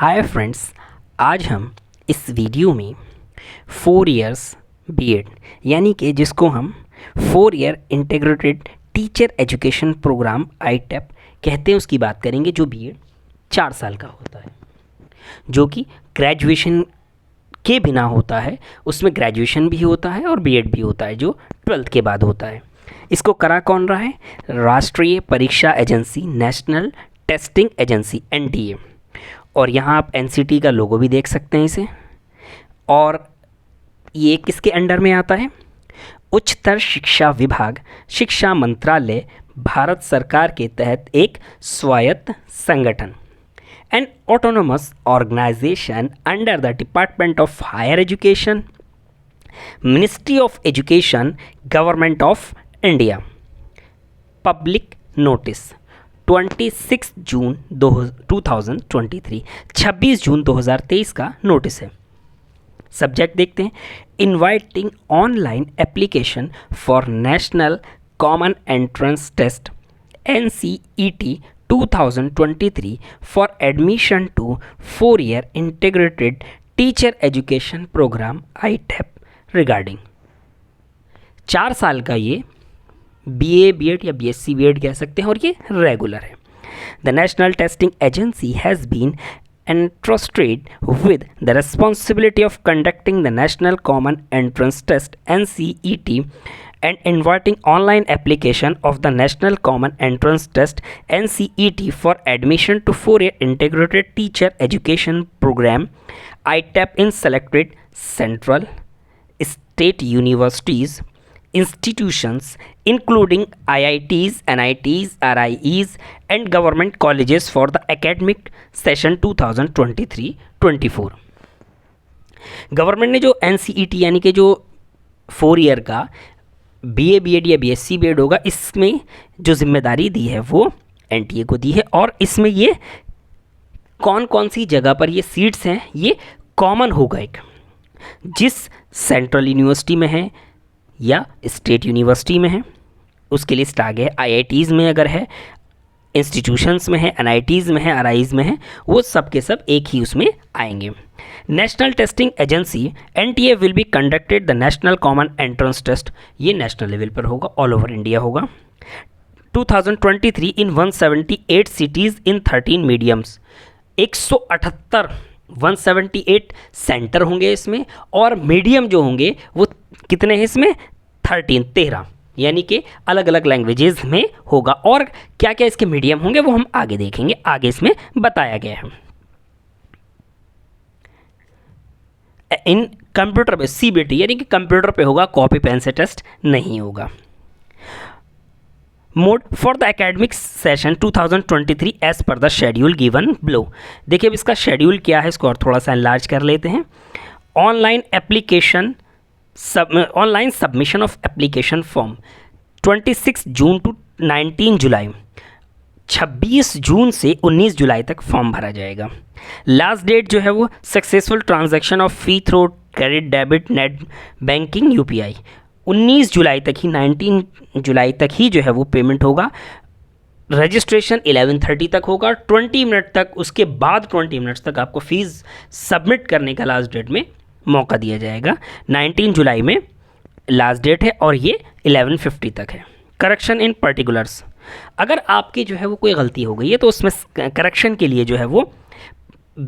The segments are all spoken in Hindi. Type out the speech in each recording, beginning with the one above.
हाय फ्रेंड्स, आज हम इस वीडियो में 4 इयर्स बीएड यानी कि जिसको हम 4 year integrated teacher education programme ITEP कहते हैं उसकी बात करेंगे, जो बीएड 4 साल का होता है, जो कि ग्रेजुएशन के बिना होता है। उसमें ग्रेजुएशन भी होता है और बीएड भी होता है, जो 12th के बाद होता है। इसको करा कौन रहा है? राष्ट्रीय परीक्षा agency, national Testing agency NTA. और यहाँ आप एनसीटी का लोगो भी देख सकते हैं इसे। और ये किसके अंडर में आता है? उच्चतर शिक्षा विभाग, शिक्षा मंत्रालय, भारत सरकार के तहत एक स्वायत्त संगठन, an autonomous organisation under the department of higher education, ministry of education, government of India. Public notice 26 June 2023, 26 June 2023 का नोटिस है। सब्जेक्ट देखते हैं, inviting online application for national common entrance test NCET 2023 for admission to 4 year integrated teacher education programme ITEP regarding. 4 साल का ये BA BEd या BSc BEd कह सकते हैं, और ये रेगुलर है। The National Testing Agency has been entrusted with the responsibility of conducting the National Common Entrance Test NCET and inviting online application of the National Common Entrance Test NCET for admission to 4-year integrated teacher education program ITEP in selected central state universities, institutions including IITs, NITs, RIEs and government colleges for the academic session 2023-24। Government ने जो NCET यानी कि जो 4 ईयर का BA BEd या BSc BEd होगा, इसमें जो जिम्मेदारी दी है वो NTA को दी है। और इसमें ये कौन कौन सी जगह पर ये सीट्स हैं ये कॉमन होगा। एक जिस सेंट्रल यूनिवर्सिटी में है या स्टेट यूनिवर्सिटी में है उसके लिस्ट आ गए। IITs में अगर है, इंस्टीट्यूशंस में है, NITs में है, RIEs में है, वो सब के सब एक ही उसमें आएंगे। National Testing Agency NTA will be conducted the National common entrance Test. ये नेशनल लेवल पर होगा, ऑल ओवर इंडिया होगा। 2023 in 178 cities in 13 mediums. 178 centre होंगे इसमें, और मीडियम जो होंगे वो कितने हैं इसमें? 13, यानी कि अलग अलग लैंग्वेजेस में होगा। और क्या क्या इसके मीडियम होंगे वो हम आगे देखेंगे, आगे इसमें बताया गया है। इन कंप्यूटर पे CBT यानी कि कंप्यूटर पे होगा, कॉपी पेन से टेस्ट नहीं होगा। Mode for the academic session 2023 as per the schedule given below. देखिए अब इसका शेड्यूल क्या है, इसको और थोड़ा सा एनलार्ज कर लेते हैं। Online application online submission of application form 26 June to 19 July, 26 जून से 19 जुलाई तक फॉर्म भरा जाएगा। लास्ट डेट जो है वो successful transaction of fee through credit, debit, net banking, UPI 19 जुलाई तक ही, 19 जुलाई तक ही जो है वो पेमेंट होगा। रजिस्ट्रेशन 11:30 तक होगा, 20 मिनट तक, उसके बाद 20 मिनट्स तक आपको फीस सबमिट करने का लास्ट डेट में मौका दिया जाएगा। 19 जुलाई में लास्ट डेट है और ये 11:50 तक है। करेक्शन इन पर्टिकुलर्स, अगर आपकी जो है वो कोई गलती हो गई है तो उसमें करेक्शन के लिए जो है वो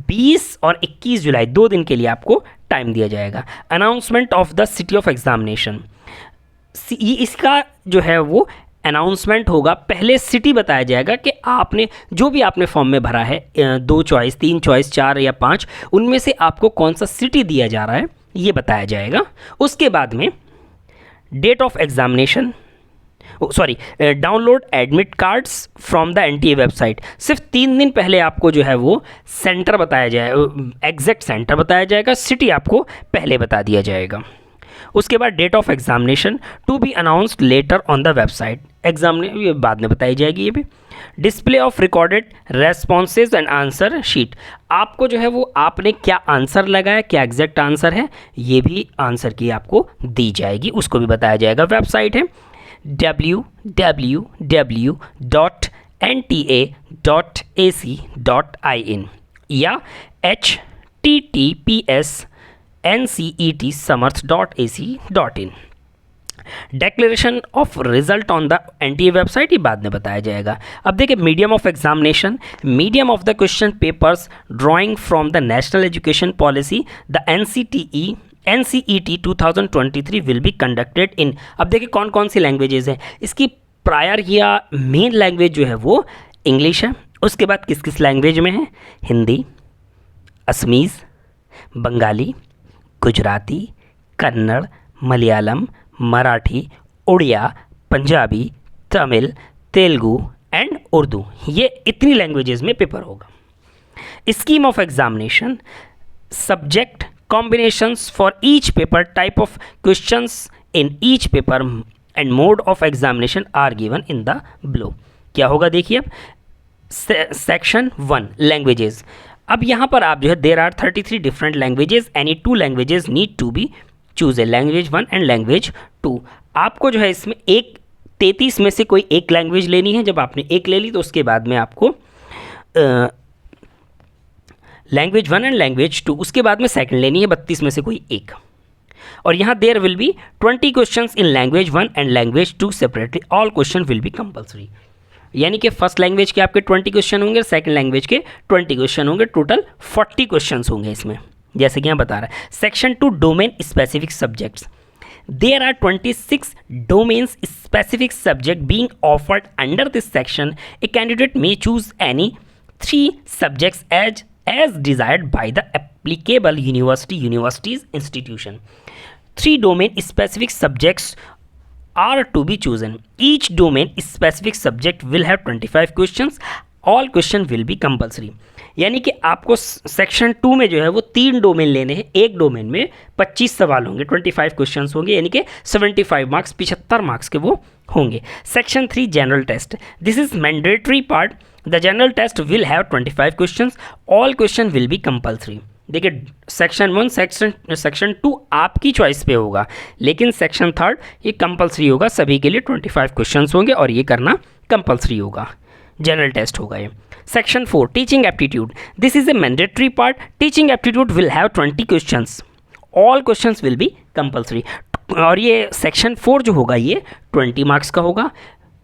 20 और 21 जुलाई 2 दिन के लिए आपको टाइम दिया जाएगा। Announcement of the city of examination, इसका जो है वो अनाउंसमेंट होगा। पहले सिटी बताया जाएगा कि आपने जो भी आपने फॉर्म में भरा है, 2 चॉइस, 3 चॉइस, 4 या 5, उनमें से आपको कौन सा सिटी दिया जा रहा है ये बताया जाएगा। उसके बाद में date of examination, download admit cards from the NTA website. सिर्फ 3 दिन पहले आपको जो है वो सेंटर बताया जाएगा, एग्जैक्ट सेंटर बताया जाएगा, सिटी आपको पहले बता दिया जाएगा। उसके बाद date of examination to be announced later on the website, exam ये बाद में बताई जाएगी। ये भी display of recorded responses and answer sheet, आपको जो है वो आपने क्या आंसर लगाया, क्या एग्जैक्ट आंसर है, ये भी आंसर की आपको दी जाएगी, उसको भी बताया जाएगा। वेबसाइट है www.nta.ac.in। या https://ncet.samarth.ac.in। Declaration of result on the NTA website ये बाद में बताया जाएगा। अब देखिए medium of examination, medium of the question papers drawing from the national education policy the NCET 2023 will be conducted in. अब देखिए कौन कौन सी लैंग्वेजेस हैं। इसकी प्रायर या मेन लैंग्वेज जो है वो इंग्लिश है। उसके बाद किस किस लैंग्वेज में है? हिंदी, असमीज़, बंगाली, गुजराती, कन्नड़, मलयालम, मराठी, उड़िया, पंजाबी, तमिल, तेलुगु एंड उर्दू। ये इतनी लैंग्वेजेस में पेपर होगा। Scheme of examination, subject combinations for each paper, type of questions in each paper and mode of examination are given in the below। क्या होगा देखिए अब सेक्शन 1 लैंग्वेजेस। अब यहाँ पर आप जो है there are 33 different languages, any 2 languages need to be choose a, language 1 and language 2। आपको जो है इसमें 33 में से कोई एक लैंग्वेज लेनी है। जब आपने एक ले ली तो उसके बाद में आपको लैंग्वेज 1 एंड लैंग्वेज 2, उसके बाद में सेकंड लेनी है 32 में से कोई एक। और यहाँ there will be 20 questions in language 1 and language 2 separately, all question will be compulsory. यानी कि फर्स्ट लैंग्वेज के आपके 20 क्वेश्चन होंगे, सेकंड लैंग्वेज के 20 क्वेश्चन होंगे, टोटल 40 क्वेश्चन होंगे इसमें, जैसे कि यहाँ बता रहा है। Section 2 domain specific subjects, there are 26 domains specific subject being offered under this section. A candidate may choose any 3 subjects as desired by the applicable universities institution। 3 domain specific subjects are to be chosen। Each domain specific subject will have 25 questions, all question will be compulsory। यानी कि आपको सेक्शन 2 में जो है वो 3 डोमेन लेने हैं। एक डोमेन में 25 सवाल होंगे, 25 क्वेश्चंस होंगे, यानी कि 75 मार्क्स 75 मार्क्स के वो होंगे। Section 3 general test, this is mandatory part. The general test will have 25 questions, all question will be compulsory. देखिए सेक्शन 1 सेक्शन 2 आपकी चॉइस पे होगा, लेकिन सेक्शन 3 ये कंपलसरी होगा, सभी के लिए 25 क्वेश्चंस होंगे और ये करना कंपलसरी होगा, जनरल टेस्ट होगा ये। Section 4 teaching aptitude, this is a mandatory part. Teaching aptitude will have 20 questions, all questions will be compulsory. और ये सेक्शन 4 जो होगा ये 20 मार्क्स का होगा,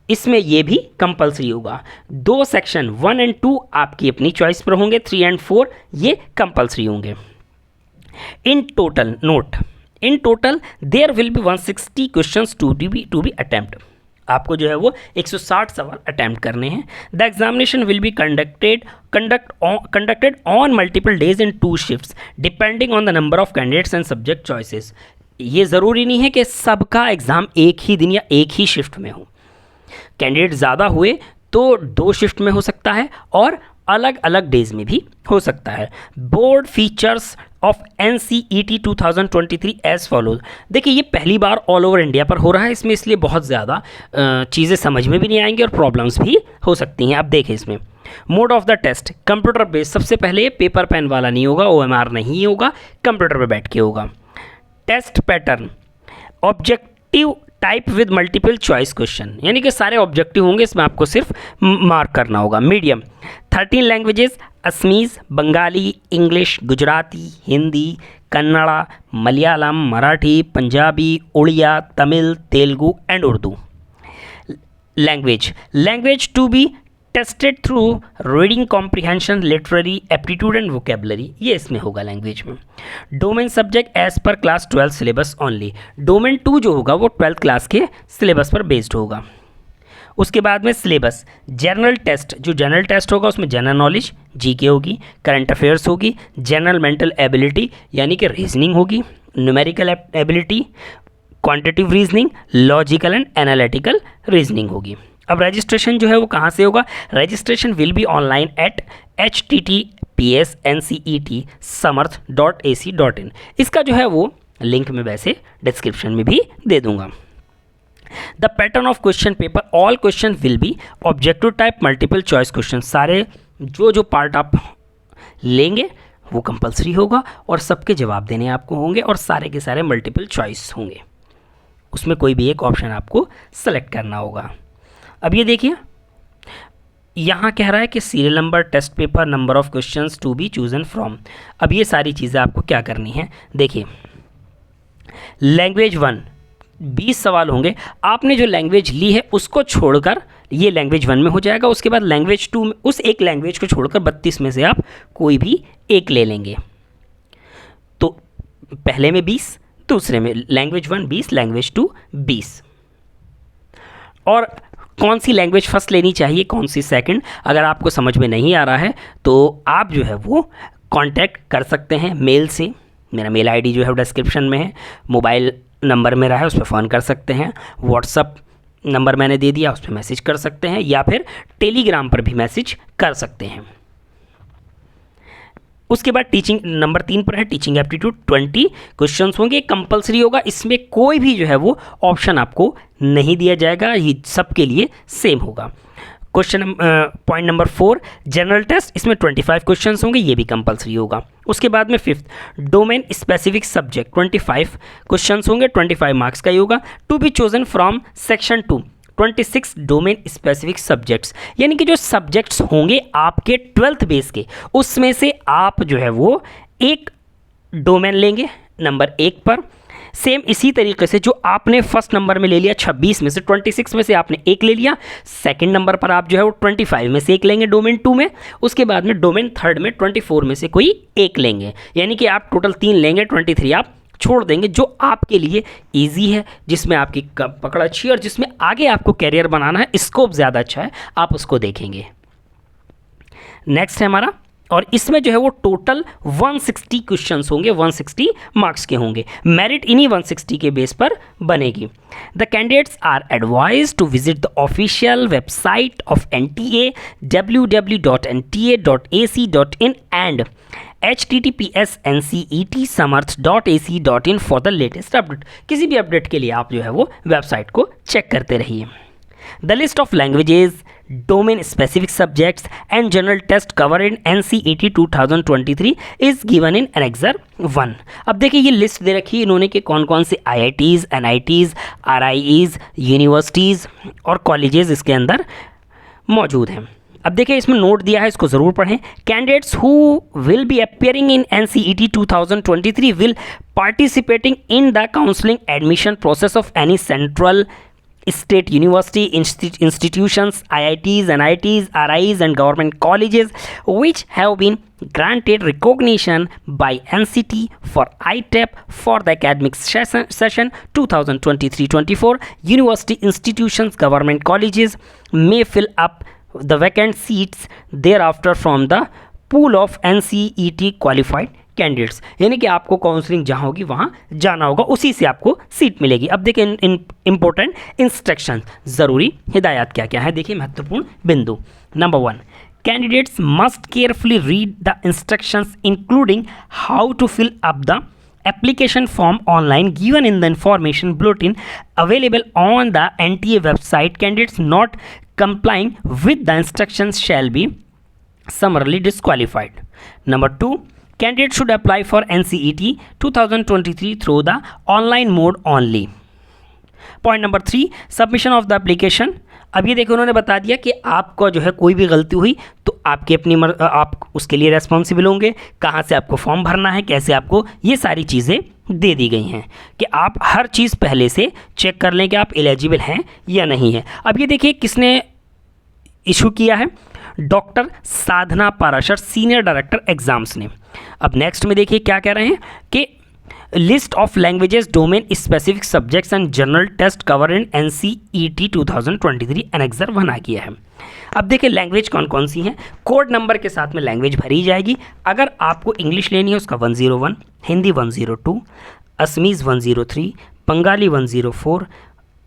इसमें ये भी कंपलसरी होगा। 2 सेक्शन 1 एंड 2 आपकी अपनी चॉइस पर होंगे, 3 एंड 4 ये कंपलसरी होंगे। In total note, in total there will be 160 questions to be attempt. आपको जो है वो 160 सवाल अटेम्प्ट करने हैं। The examination will be conducted on multiple days in 2 shifts depending on the number of candidates and subject choices. ये ज़रूरी नहीं है कि सबका एग्ज़ाम एक ही दिन या एक ही शिफ्ट में हो। कैंडिडेट ज़्यादा हुए तो 2 शिफ्ट में हो सकता है और अलग अलग डेज में भी हो सकता है। Broad features of NCET 2023 as follows. देखिए ये पहली बार ऑल ओवर इंडिया पर हो रहा है, इसमें इसलिए बहुत ज़्यादा चीज़ें समझ में भी नहीं आएंगी और प्रॉब्लम्स भी हो सकती हैं। अब देखें इसमें mode of the test computer based, सबसे पहले ये पेपर पेन वाला नहीं होगा, OMR नहीं होगा, कंप्यूटर पर बैठ के होगा। Test pattern objective type with multiple choice question, यानी कि सारे ऑब्जेक्टिव होंगे, इसमें आपको सिर्फ मार्क करना होगा। Medium 13 languages, Assamese, Bengali, English, Gujarati, Hindi, Kannada, Malayalam, Marathi, Punjabi, Oriya, Tamil, Telugu and Urdu. Language to be tested through reading comprehension, literary aptitude and vocabulary, ये इसमें होगा लैंग्वेज में। Domain subject as per class 12 syllabus only. Domain 2 जो होगा वो 12th क्लास के सिलेबस पर बेस्ड होगा। उसके बाद में सिलेबस, जनरल टेस्ट, जो जनरल टेस्ट होगा उसमें जनरल नॉलेज GK होगी, करंट अफेयर्स होगी, जनरल मेंटल एबिलिटी यानी कि रीजनिंग होगी, numerical ability, quantitative reasoning, logical and analytical reasoning होगी। अब रजिस्ट्रेशन जो है वो कहाँ से होगा? Registration will be online at https://ncet.samarth.ac.in। इसका जो है वो लिंक मैं वैसे डिस्क्रिप्शन में भी दे दूंगा। The pattern of question paper, all question will B objective type multiple choice question. सारे जो पार्ट आप लेंगे वो कंपलसरी होगा और सबके जवाब देने आपको होंगे और सारे के सारे मल्टीपल चॉइस होंगे, उसमें कोई भी एक ऑप्शन आपको सेलेक्ट करना होगा। अब ये देखिए यहाँ कह रहा है कि serial number, test paper, number of questions to be chosen from. अब ये सारी चीज़ें आपको क्या करनी है, देखिए लैंग्वेज 1 20 सवाल होंगे, आपने जो लैंग्वेज ली है उसको छोड़कर ये लैंग्वेज 1 में हो जाएगा। उसके बाद लैंग्वेज 2 में उस एक लैंग्वेज को छोड़कर 32 में से आप कोई भी एक ले लेंगे। तो पहले में 20, दूसरे में लैंग्वेज 1 20, लैंग्वेज 2 20। और कौन सी लैंग्वेज फर्स्ट लेनी चाहिए, कौन सी सेकंड, अगर आपको समझ में नहीं आ रहा है तो आप जो है वो कांटेक्ट कर सकते हैं मेल से। मेरा मेल आईडी जो है वो डिस्क्रिप्शन में है, मोबाइल नंबर मेरा है, उस पर फ़ोन कर सकते हैं, व्हाट्सअप नंबर मैंने दे दिया उस पर मैसेज कर सकते हैं, या फिर टेलीग्राम पर भी मैसेज कर सकते हैं। उसके बाद टीचिंग नंबर 3 पर है टीचिंग एप्टीट्यूड 20 क्वेश्चंस होंगे, कंपलसरी होगा, इसमें कोई भी जो है वो ऑप्शन आपको नहीं दिया जाएगा, ये सबके लिए सेम होगा। Question point number 4 general test, इसमें 25 क्वेश्चंस होंगे, ये भी कंपलसरी होगा। उसके बाद में 5th domain specific subject 25 questions होंगे, 25 मार्क्स का ही होगा। To be chosen from section 2 26 domain specific subjects, यानी कि जो सब्जेक्ट्स होंगे आपके 12th बेस के, उसमें से आप जो है वो एक डोमेन लेंगे नंबर 1 पर। सेम इसी तरीके से जो आपने फर्स्ट नंबर में ले लिया 26 में से, 26 में से आपने एक ले लिया, सेकंड नंबर पर आप जो है वो 25 में से एक लेंगे डोमेन 2 में। उसके बाद में डोमेन 3 में 24 में से कोई एक लेंगे, यानी कि आप टोटल 3 लेंगे, 23 आप छोड़ देंगे जो आपके लिए इजी है, जिसमें आपकी पकड़ अच्छी है और जिसमें आगे आपको कैरियर बनाना है, स्कोप ज़्यादा अच्छा है, आप उसको देखेंगे। नेक्स्ट है हमारा, और इसमें जो है वो टोटल 160 क्वेश्चंस होंगे, 160 मार्क्स के होंगे, मेरिट इन्हीं 160 के बेस पर बनेगी। The candidates are advise to visit the official website of NTA www.nta.ac.in and https://ncetsamarth.ac.in for the latest update. किसी भी अपडेट के लिए आप जो है वो वेबसाइट को चेक करते रहिए। The list of languages, domain specific subjects and general test covered in NCET 2023 is given in Annexure 1। अब देखिए ये लिस्ट दे रखी है इन्होंने कि कौन कौन से IITs, NITs, RIEs, यूनिवर्सिटीज़ और कॉलेजेस इसके अंदर मौजूद हैं। अब देखिए इसमें नोट दिया है, इसको ज़रूर पढ़ें। Candidates who will be appearing in NCET 2023 will participating in the counselling admission process of any central state university institutions, IITs, NITs, RIs and government colleges which have been granted recognition by NCT for ITEP for the academic session 2023-24. University institutions, government colleges may fill up the vacant seats thereafter from the pool of NCET qualified candidates, यानी कि आपको काउंसलिंग जहाँ होगी वहाँ जाना होगा, उसी से आपको सीट मिलेगी। अब देखिए इंपॉर्टेंट इंस्ट्रक्शन, ज़रूरी हिदायत क्या क्या है, देखिए महत्वपूर्ण बिंदु। Number 1, candidates must carefully read the instructions including how to fill up the application form online given in the information bulletin available on the NTA website. Candidates not complying with the instructions shall be summarily disqualified. Number 2, candidates should apply for NCET 2023 through the online mode only. Point number 3, submission of the application. अब ये देखो उन्होंने बता दिया कि आपको जो है कोई भी गलती हुई तो आपकी अपनी आप उसके लिए रेस्पॉन्सिबल होंगे, कहाँ से आपको फॉर्म भरना है, कैसे आपको, ये सारी चीज़ें दे दी गई हैं कि आप हर चीज़ पहले से चेक कर लें कि आप एलिजिबल हैं या नहीं है। अब ये देखिए किसने इशू किया है, डॉक्टर साधना पाराशर, सीनियर डायरेक्टर एग्जाम्स ने। अब नेक्स्ट में देखिए क्या कह रहे हैं कि list of languages, domain specific subjects and general test cover in NCET 2023 annexure 1 आ गया है। अब देखिए लैंग्वेज कौन कौन सी हैं, कोड नंबर के साथ में लैंग्वेज भरी जाएगी। अगर आपको इंग्लिश लेनी है उसका 101, हिंदी 102, असमीज़ 103, बंगाली 104,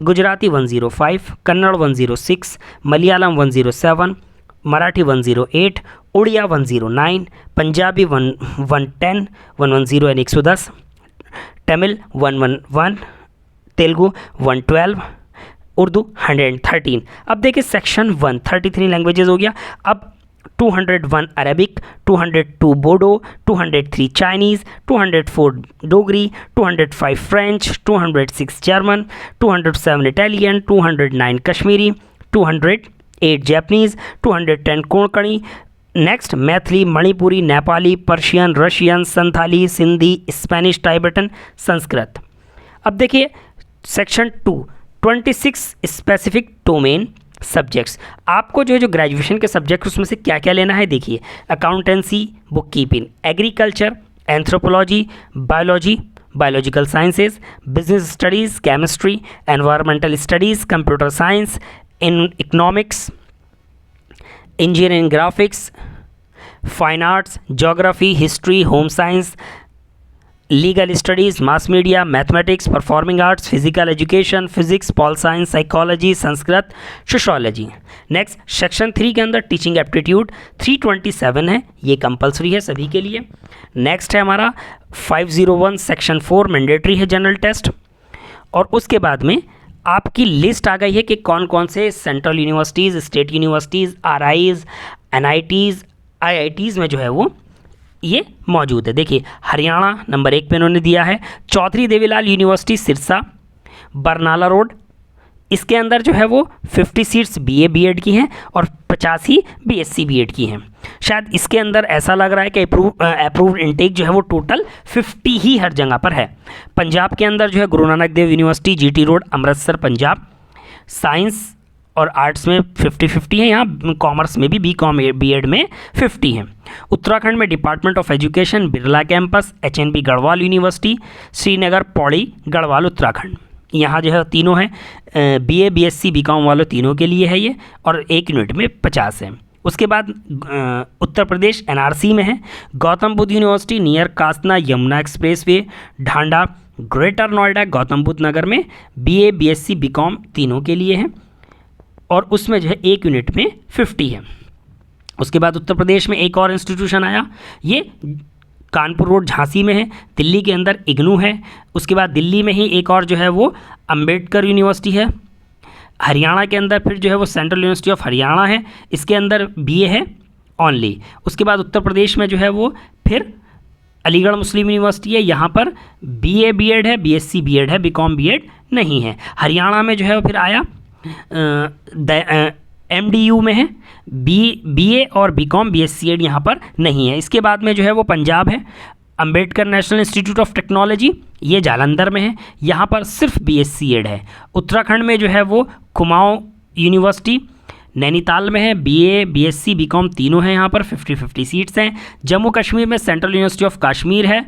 गुजराती 105, कन्नड़ 106, मलयालम 107, मराठी 108, उड़िया 109, पंजाबी 110, 110 यानी 110, तमिल 111, तेलुगु 112, उर्दू 113। अब देखिए सेक्शन 1 33 लैंग्वेजेस हो गया। अब 201 Arabic, 202 Bodo, 203 Chinese, 204 Dogri, 205 French, 206 German, 207 Italian, 209 Kashmiri, 208 8 Japanese, 210 Konkani. Next Maithili, Manipuri, Nepali, Persian, Russian, Santhali, Sindhi, Spanish, Tibetan, Sanskrit. अब देखिए सेक्शन 2, 26 स्पेसिफिक डोमेन सब्जेक्ट्स। आपको जो ग्रेजुएशन के सब्जेक्ट उसमें से क्या क्या लेना है देखिए, accountancy, book keeping, agriculture, anthropology, biology, biological sciences, business studies, chemistry, environmental studies, computer science, in economics, engineering, graphics, fine arts, geography, history, home science, legal studies, mass media, mathematics, performing arts, physical education, physics, pol science, psychology, Sanskrit, sociology. Next section 3 के अंदर टीचिंग एप्टीट्यूड 327 है, ये कंपलसरी है सभी के लिए। नेक्स्ट है हमारा 501 सेक्शन 4 मैंडेटरी है जनरल टेस्ट। और उसके बाद में आपकी लिस्ट आ गई है कि कौन कौन से central universities, state universities, RIEs, NITs, IITs में जो है वो ये मौजूद है। देखिए हरियाणा नंबर 1 पे इन्होंने दिया है, चौधरी देवीलाल यूनिवर्सिटी सिरसा, बरनाला रोड। इसके अंदर जो है वो 50 सीट्स बीए बीएड की हैं और 85 बीएससी बीएड की हैं। शायद इसके अंदर ऐसा लग रहा है कि अप्रूव्ड इनटेक जो है वो टोटल 50 ही हर जगह पर है। पंजाब के अंदर जो है Guru Nanak Dev university, GT road, Amritsar, Punjab. Science और आर्ट्स में 50-50 है, यहाँ कॉमर्स में भी बीकॉम बीएड में 50 है। उत्तराखंड में department of education, Birla campus, HNB Garhwal university, Srinagar, Pauri, Garhwal, Uttarakhand. यहाँ जो है तीनों हैं, बीए बीएससी बीकॉम वालों तीनों के लिए है ये, और 1 यूनिट में 50 है। उसके बाद उत्तर प्रदेश एनआरसी में है, Gautam Buddha university near Kasna Yamuna expressway, Dhanda, greater Noida, Gautam Buddha Nagar में बीए बीएससी बीकॉम तीनों के लिए है, और उसमें जो है 1 यूनिट में 50 है। उसके बाद उत्तर प्रदेश में एक और इंस्टीट्यूशन आया, ये कानपुर रोड झांसी में है, दिल्ली के अंदर इग्नू है। उसके बाद दिल्ली में ही एक और जो है वो अंबेडकर यूनिवर्सिटी है। हरियाणा के अंदर फिर जो है वो सेंट्रल यूनिवर्सिटी ऑफ हरियाणा है, इसके अंदर बीए है ओनली। उसके बाद उत्तर प्रदेश में जो है वो फिर अलीगढ़ मुस्लिम यूनिवर्सिटी है, यहाँ पर बीए बीएड है, बीएससी बीएड है, बीकॉम बीएड नहीं है। हरियाणा में जो है वो फिर आया एमडीयू में है, बीए और बीकॉम बीएससी एड यहाँ पर नहीं है। इसके बाद में जो है वो पंजाब है, Ambedkar national institute of technology, ये जालंधर में है, यहाँ पर सिर्फ बीएससी एड है। उत्तराखंड में जो है वो कुमाऊं यूनिवर्सिटी नैनीताल में है, बीए बीएससी बीकॉम तीनों हैं, यहाँ पर 50-50 सीट्स हैं। जम्मू कश्मीर में सेंट्रल यूनिवर्सिटी ऑफ कश्मीर है,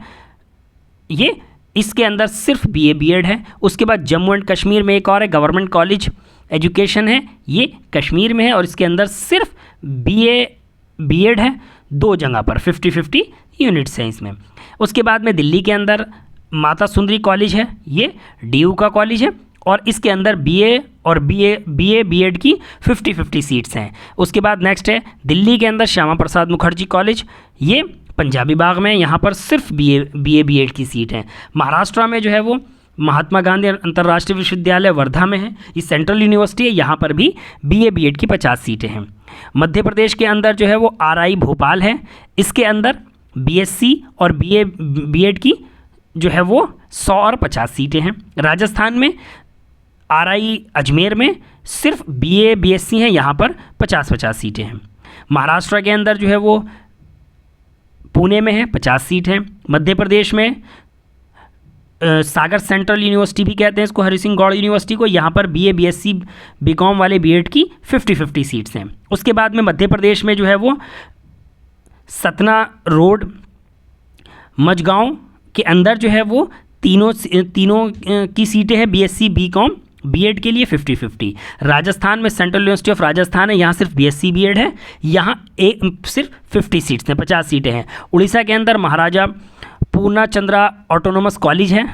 ये इसके अंदर सिर्फ बीए बीएड है। उसके बाद जम्मू एंड कश्मीर में एक और है, गवर्नमेंट कॉलेज एजुकेशन है, ये कश्मीर में है और इसके अंदर सिर्फ बीए बीएड है, 2 जगह पर 50-50 यूनिट्स हैं इसमें। उसके बाद में दिल्ली के अंदर माता सुंदरी कॉलेज है, ये डीयू का कॉलेज है और इसके अंदर बीए और बीए बीएड की 50-50 सीट्स हैं। उसके बाद नेक्स्ट है दिल्ली के अंदर श्यामा प्रसाद मुखर्जी कॉलेज, ये पंजाबी बाग में, यहाँ पर सिर्फ बीए बीएड की सीट है। महाराष्ट्र में जो है वो महात्मा गांधी अंतर्राष्ट्रीय विश्वविद्यालय वर्धा में है, ये सेंट्रल यूनिवर्सिटी है, यहाँ पर भी बीए बीएड की 50 सीटें हैं। मध्य प्रदेश के अंदर जो है वो आरआई भोपाल है, इसके अंदर बीएससी और बीए बीएड की जो है वो 100 और 50 सीटें हैं। राजस्थान में आरआई अजमेर में सिर्फ बीए बीएससी हैं, यहाँ पर 50-50 सीटें हैं। महाराष्ट्र के अंदर जो है वो पुणे में है, 50 सीट हैं। मध्य प्रदेश में सागर सेंट्रल यूनिवर्सिटी भी कहते हैं इसको, हरि सिंह गौड़ यूनिवर्सिटी को, यहाँ पर बीए बीएससी बीकॉम वाले बीएड की 50-50 सीट्स हैं। उसके बाद में मध्य प्रदेश में जो है वो सतना रोड मझगांव के अंदर जो है वो तीनों की सीटें हैं बीएससी बीकॉम बीएड के लिए 50-50। राजस्थान में सेंट्रल यूनिवर्सिटी ऑफ राजस्थान है, यहाँ सिर्फ बीएससी बीएड है, यहाँ सिर्फ 50 सीट्स हैं, 50 सीटें हैं। उड़ीसा के अंदर महाराजा पूर्णचंद्रा ऑटोनोमस कॉलेज है,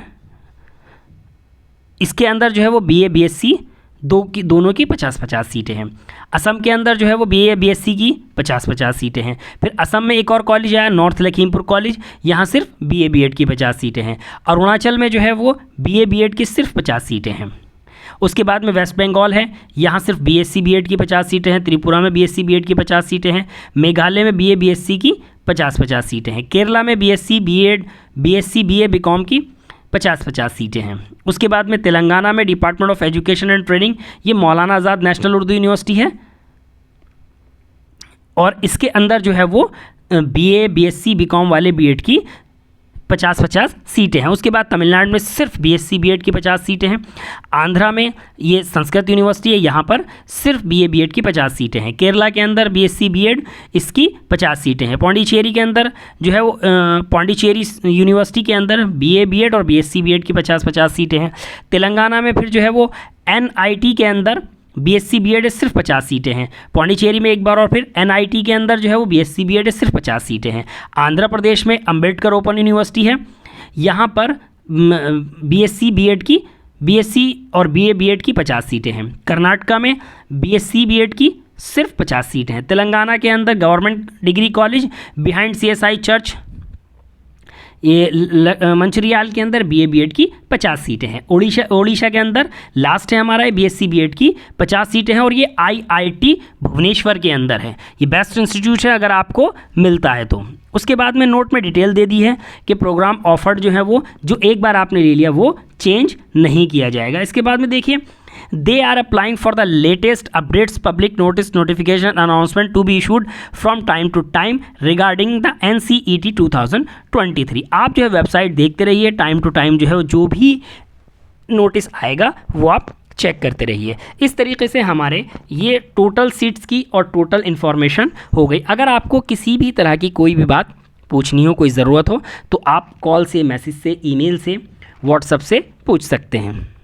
इसके अंदर जो है वो बीए बीएससी दोनों की 50-50 सीटें हैं। असम के अंदर जो है वो बीए बीएससी की 50-50 सीटें हैं। फिर असम में एक और कॉलेज आया नॉर्थ लखीमपुर कॉलेज, यहाँ सिर्फ बीए बीएड की 50 सीटें हैं। अरुणाचल में जो है वो बीए बीएड की सिर्फ 50 सीटें हैं। उसके बाद में वेस्ट बंगाल है, यहाँ सिर्फ बीएससी बीएड की 50 सीटें हैं। त्रिपुरा में बीएससी बीएड की 50 सीटें हैं। मेघालय में बीए बीएससी की 50-50 सीटें हैं। केरला में BSc BEd BSc BA BCom की 50-50 सीटें हैं। उसके बाद में तेलंगाना में department of education and training, ये मौलाना आज़ाद नेशनल उर्दू यूनिवर्सिटी है, और इसके अंदर जो है वो BA BSc BCom वाले बीएड की 50-50 सीटें हैं। उसके बाद तमिलनाडु में सिर्फ BSc BEd की 50 सीटें हैं। आंध्रा में ये संस्कृत यूनिवर्सिटी है, यहाँ पर सिर्फ BA BEd की 50 सीटें हैं। केरला के अंदर BSc BEd इसकी 50 सीटें हैं। पौंडीचेरी के अंदर जो है वो पौंडीचेरी यूनिवर्सिटी के अंदर BA BEd और BSc BEd की 50-50 सीटें हैं। तेलंगाना में फिर जो है वो NIT के अंदर BSc BEd सिर्फ 50 सीटें हैं। पौंडीचेरी में एक बार और फिर NIT के अंदर जो है वो BSc BEd सिर्फ 50 सीटें हैं। आंध्र प्रदेश में अंबेडकर ओपन यूनिवर्सिटी है, यहाँ पर BSc BEd की BSc और BA BEd की 50 सीटें हैं। कर्नाटका में BSc BEd की सिर्फ 50 सीटें हैं। तेलंगाना के अंदर government degree college behind CSI church ये मंचिरियाल के अंदर BA BEd की 50 सीटें हैं। ओडिशा के अंदर लास्ट है हमारा BSc BEd की 50 सीटें हैं और ये IIT भुवनेश्वर के अंदर है। ये बेस्ट इंस्टीट्यूट है अगर आपको मिलता है तो। उसके बाद में नोट में डिटेल दे दी है कि प्रोग्राम ऑफर्ड जो है वो जो एक बार आपने ले लिया वो चेंज नहीं किया जाएगा। इसके बाद में देखिए they are applying for the latest updates public notification announcement to be issued from time to time regarding the NCET 2023। आप जो है वेबसाइट देखते रहिए, टाइम टू टाइम जो है जो भी नोटिस आएगा वो आप चेक करते रहिए। इस तरीके से हमारे ये टोटल सीट्स की और टोटल इन्फॉर्मेशन हो गई। अगर आपको किसी भी तरह की कोई भी बात पूछनी हो, कोई ज़रूरत हो, तो आप कॉल से, मैसेज से, ईमेल से, व्हाट्सएप से पूछ सकते हैं।